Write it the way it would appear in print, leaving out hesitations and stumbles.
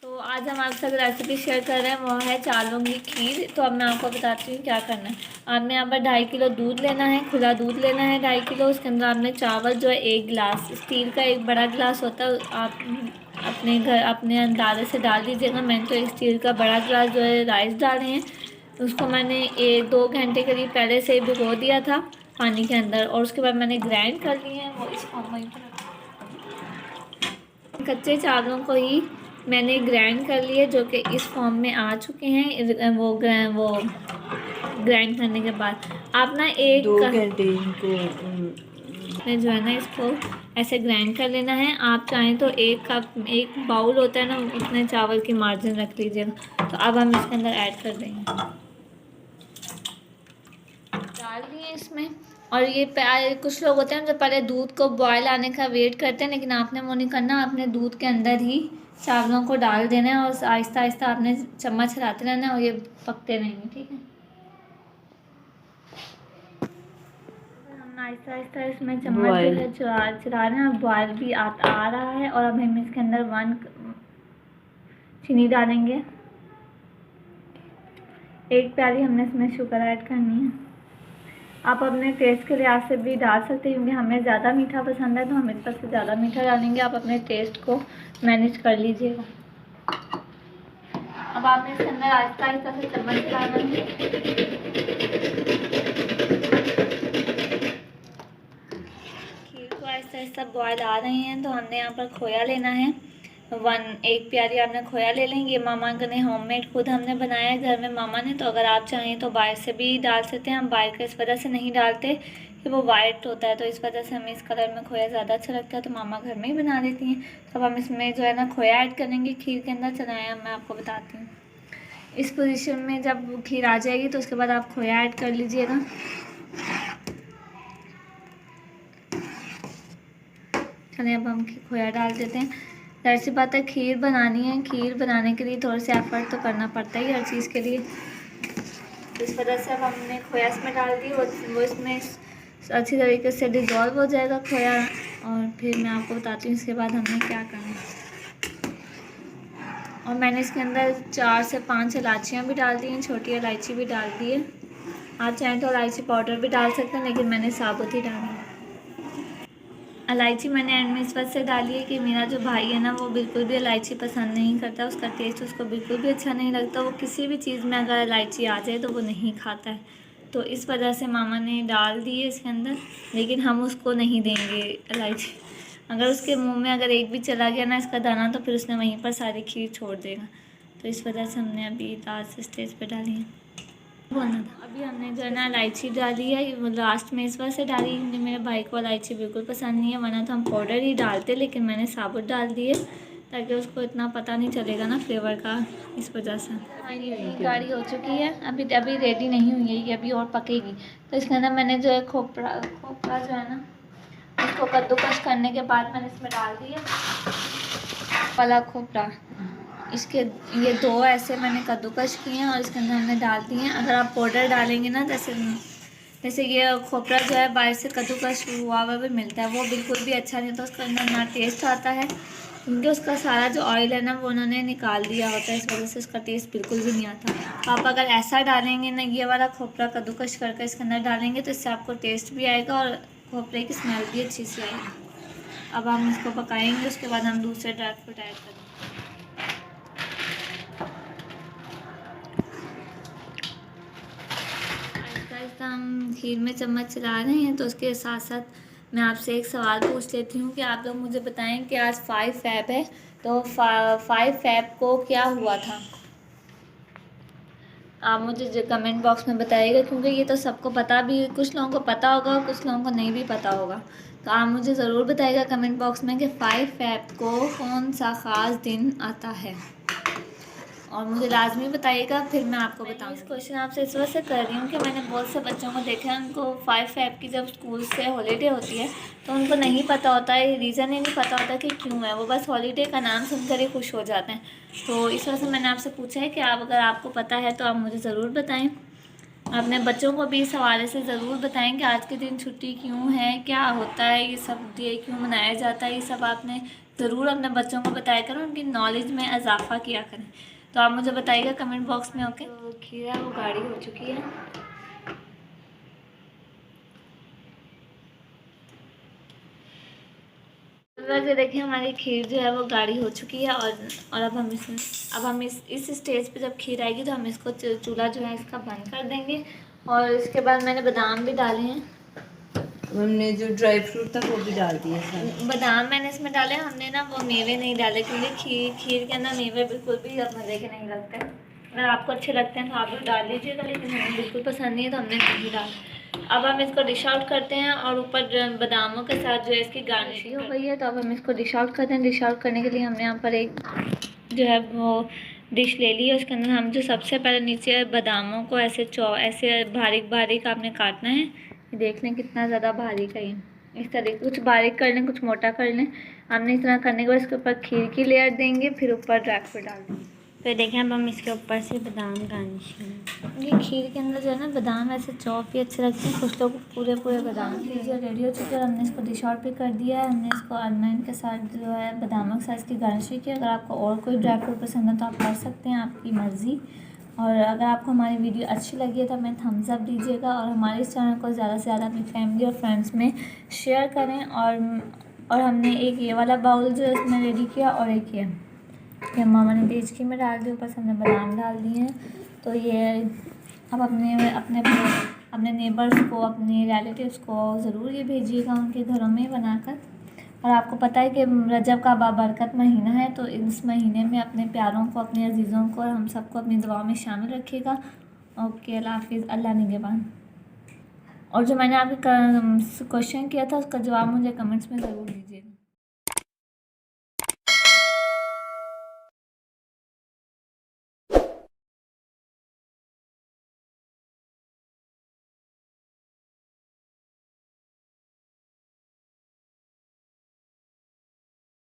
तो आज हम आपके साथ रेसिपी शेयर कर रहे हैं, वो है चावलों की खीर। तो अब मैं आपको बताती हूँ क्या करना है। आपने यहाँ पर 2.5 किलो दूध लेना है, खुला दूध लेना है 2.5 किलो। उसके अंदर आपने चावल जो है 1 गिलास, स्टील का एक बड़ा गिलास होता है, आप अपने अंदाजे से डाल दीजिएगा। मैंने तो एक स्टील का बड़ा गिलास जो है राइस डाले हैं। उसको मैंने 1-2 घंटे करीब पहले से ही भिगो दिया था पानी के अंदर, और उसके बाद मैंने ग्राइंड कर लिए हैं। वो इस फॉर्म में कच्चे चावलों को ही मैंने ग्राइंड कर लिए, जो कि इस फॉर्म में आ चुके हैं। वो ग्राइंड करने के बाद आप ना 2 घंटे इनको में जो है ना इसको ऐसे ग्राइंड कर लेना है। आप चाहें तो 1 कप, 1 बाउल होता है ना, उतने चावल की मार्जिन रख लीजिएगा। तो अब हम इसके अंदर ऐड कर देंगे, डाल दिए इसमें। और ये कुछ लोग होते हैं जो पहले दूध को बॉयल आने का वेट करते हैं, लेकिन आपने वो नहीं करना। आपने दूध के अंदर ही चावलों को डाल देना है और आहिस्ता आहिस्ता आपने चम्मच हिलाते रहना है और ये पकते रहेंगे, ठीक है। हम आहिस्ता आहिस्ता इसमें चम्मच जो है चला रहे हैं। बॉयल भी आ रहा है। और अब हम इसके अंदर 1 चीनी डालेंगे। 1 प्याली हमने इसमें शुगर ऐड करनी है। आप अपने टेस्ट के लिहाज से भी डाल सकते हैं, क्योंकि हमें ज़्यादा मीठा पसंद है तो हम इस पर से ज़्यादा मीठा डालेंगे। आप अपने टेस्ट को मैनेज कर लीजिएगा। अब आपने इसके अंदर आहिस्ता आहिस्ता से चम्मच डालना है। खीर को आहिस्ता आहिस्ता बॉयल आ रही हैं, तो हमने यहाँ पर खोया लेना है। 1 प्याली आपने खोया ले लेंगे। ये मामा ने होममेड खुद हमने बनाया है घर में, मामा ने। तो अगर आप चाहें तो बाहर से भी डाल सकते हैं। हम बाहर का इस वजह से नहीं डालते कि वो वाइट होता है, तो इस वजह से हमें इस कलर में खोया ज़्यादा अच्छा लगता है, तो मामा घर में ही बना देती हैं। तो अब हम इसमें जो है ना खोया ऐड करेंगे खीर के अंदर। चलाएँ, मैं आपको बताती हूँ। इस पोजीशन में जब खीर आ जाएगी तो उसके बाद आप खोया ऐड कर लीजिएगा। चलिए अब हम खोया डाल देते हैं। ज़ाहिर सी बात है, खीर बनानी है। खीर बनाने के लिए थोड़ा सा एफर्ट तो करना पड़ता ही हर चीज़ के लिए। इस वजह से अब हमने खोया इसमें डाल दी, वो इसमें अच्छी तरीके से डिज़ोल्व हो जाएगा खोया। और फिर मैं आपको बताती हूँ इसके बाद हमने क्या करना है। और मैंने इसके अंदर 4 से 5 इलायचियाँ भी डाल दी हैं, छोटी इलायची भी डाल दी है। आप चाहें तो इलायची पाउडर भी डाल सकते हैं, लेकिन मैंने साबुत ही डाली है। इलायची मैंने एंड में इस वजह से डाली है कि मेरा जो भाई है ना, वो बिल्कुल भी इलायची पसंद नहीं करता। उसका टेस्ट उसको बिल्कुल भी अच्छा नहीं लगता। वो किसी भी चीज़ में अगर इलायची आ जाए तो वो नहीं खाता है। तो इस वजह से मामा ने डाल दी है इसके अंदर, लेकिन हम उसको नहीं देंगे इलायची। अगर उसके मुंह में अगर एक भी चला गया ना इसका दाना, तो फिर उसने वहीं पर सारी खीर छोड़ देगा। तो इस वजह से हमने अभी लास्ट स्टेज पर डाली है। बोलना था, अभी हमने जो है ना इलायची डाली है, वो लास्ट में इस वजह से डाली क्योंकि मेरे भाई को इलायची बिल्कुल पसंद नहीं है। वरना तो हम पाउडर ही डालते, लेकिन मैंने साबुत डाल दिए ताकि उसको इतना पता नहीं चलेगा ना फ्लेवर का, इस वजह से। ये गाढ़ी हो चुकी है, अभी अभी रेडी नहीं हुई है ये, अभी और पकेगी। तो इसके अंदर मैंने जो है खोपरा जो है ना, उसको कद्दूकस करने के बाद मैंने इसमें डाल दिया वाला खोपरा। इसके ये 2 ऐसे मैंने कद्दूकस किए हैं और इसके अंदर हमने डाल दिए हैं। अगर आप पाउडर डालेंगे ना, जैसे ये खोपरा जो है बाहर से कद्दूकस हुआ हुआ भी मिलता है, वो बिल्कुल भी अच्छा नहीं होता। उसका अंदर ना टेस्ट आता है, क्योंकि उसका सारा जो ऑयल है ना वो उन्होंने निकाल दिया होता है। इस वजह से उसका टेस्ट बिल्कुल भी नहीं आता। तो आप अगर ऐसा डालेंगे ना, ये वाला खोपरा कद्दूकस करके इसके अंदर डालेंगे, तो इससे आपको टेस्ट भी आएगा और खोपरे की स्मेल भी अच्छी सी आएगी। अब हम इसको पकाएंगे, उसके बाद हम दूसरे ड्राई फ्रूट ऐड करेंगे। हम खीर में चम्मच चला रहे हैं, तो उसके साथ साथ मैं आपसे एक सवाल पूछ लेती हूँ कि आप लोग मुझे बताएं कि आज 5 फ़ैब है, तो 5 फ़ैब को क्या हुआ था। आप मुझे कमेंट बॉक्स में बताइएगा, क्योंकि ये तो सबको पता भी, कुछ लोगों को पता होगा और कुछ लोगों को नहीं भी पता होगा। तो आप मुझे ज़रूर बताइएगा कमेंट बॉक्स में कि 5 फ़ैब को कौन सा ख़ास दिन आता है, और मुझे लाजमी बताइएगा, फिर मैं आपको बताऊँ। इस क्वेश्चन आपसे इस वजह से कर रही हूँ कि मैंने बहुत से बच्चों को देखा है, उनको 5 फ़ैब की जब स्कूल से हॉलीडे होती है तो उनको नहीं पता होता है, रीज़न ही नहीं पता होता कि क्यों है। वो बस हॉलीडे का नाम सुनकर ही खुश हो जाते हैं। तो इस वजह से मैंने आपसे पूछा है कि आप, अगर आपको पता है तो आप मुझे ज़रूर बताएँ। अपने बच्चों को भी इस हवाले से ज़रूर बताएं कि आज के दिन छुट्टी क्यों है, क्या होता है, ये सब डे क्यों मनाया जाता है। ये सब आपने ज़रूर अपने बच्चों को बताया करें, उनकी नॉलेज में इजाफा किया करें। तो आप मुझे बताइएगा कमेंट बॉक्स में। ओके, तो खीरा वो गाढ़ी हो चुकी है। वैसे देखिए हमारी खीर जो है वो गाढ़ी हो चुकी है। और अब हम इस स्टेज पे जब खीर आएगी तो हम इसको चूल्हा जो है इसका बंद कर देंगे। और इसके बाद मैंने बादाम भी डाले हैं। हमने जो ड्राई फ्रूट था वो भी डाल दिया सारे। बादाम मैंने इसमें डाले, हमने ना वो मेवे नहीं डाले क्योंकि खीर के अंदर मेवे बिल्कुल भी मज़े के नहीं लगते। अगर आपको अच्छे लगते हैं तो आप लोग डाल लीजिएगा, लेकिन हमें बिल्कुल पसंद नहीं है तो हमने नहीं डाला। अब हम इसको डिश आउट करते हैं और ऊपर बादामों के साथ जो है इसकी गार्निशिंग हो गई है। तो अब हम इसको डिश आउट करते हैं। डिश आउट करने के लिए हमने यहाँ पर एक जो है वो डिश ले ली है। उसके अंदर हम जो सबसे पहले नीचे बादामों को ऐसे बारीक बारीक आपने काटना है। देख लें कितना ज़्यादा बारीक है ये। इस तरीके कुछ बारीक कर लें, कुछ मोटा कर लें। हमने इस तरह करने के बाद इसके ऊपर खीर की लेयर देंगे, फिर ऊपर ड्राई फ्रूट डाल देंगे। फिर देखें अब हम इसके ऊपर से बादाम गार्निशिंग। ये खीर के अंदर जो है ना बादाम ऐसे चॉप भी अच्छे लगते हैं, कुछ लोग पूरे बादाम। खीर जो रेडी हो चुकी है, हमने इसको डिश आउट भी कर दिया है। हमने इसको अननाइन के साथ जो है बादामों के साथ इसकी गार्निशिंग की। अगर आपको और कोई ड्राई फ्रूट पसंद है तो आप कर सकते हैं, आपकी मर्ज़ी। और अगर आपको हमारी वीडियो अच्छी लगी है तो हमें थम्स अप दीजिएगा और हमारे इस चैनल को ज़्यादा से ज़्यादा अपनी फैमिली और फ्रेंड्स में शेयर करें। और हमने एक ये वाला बाउल जो है इसमें रेडी किया और एक ये मामा ने डेजकी में डाल दी, ऊपर से हमने बादाम डाल दिए हैं। तो ये अब अपने नेबर्स को, अपने रिलेटिव्स को ज़रूर ये भेजिएगा उनके घरों में बनाकर। और आपको पता है कि रजब का बाबरकत महीना है, तो इस महीने में अपने प्यारों को, अपने अजीज़ों को और हम सबको अपनी दुआ में शामिल रखिएगा। ओके, अल्लाह हाफिज़, अल्लाह निगहबान। और जो मैंने आपके क्वेश्चन किया था उसका जवाब मुझे कमेंट्स में ज़रूर दीजिएगा।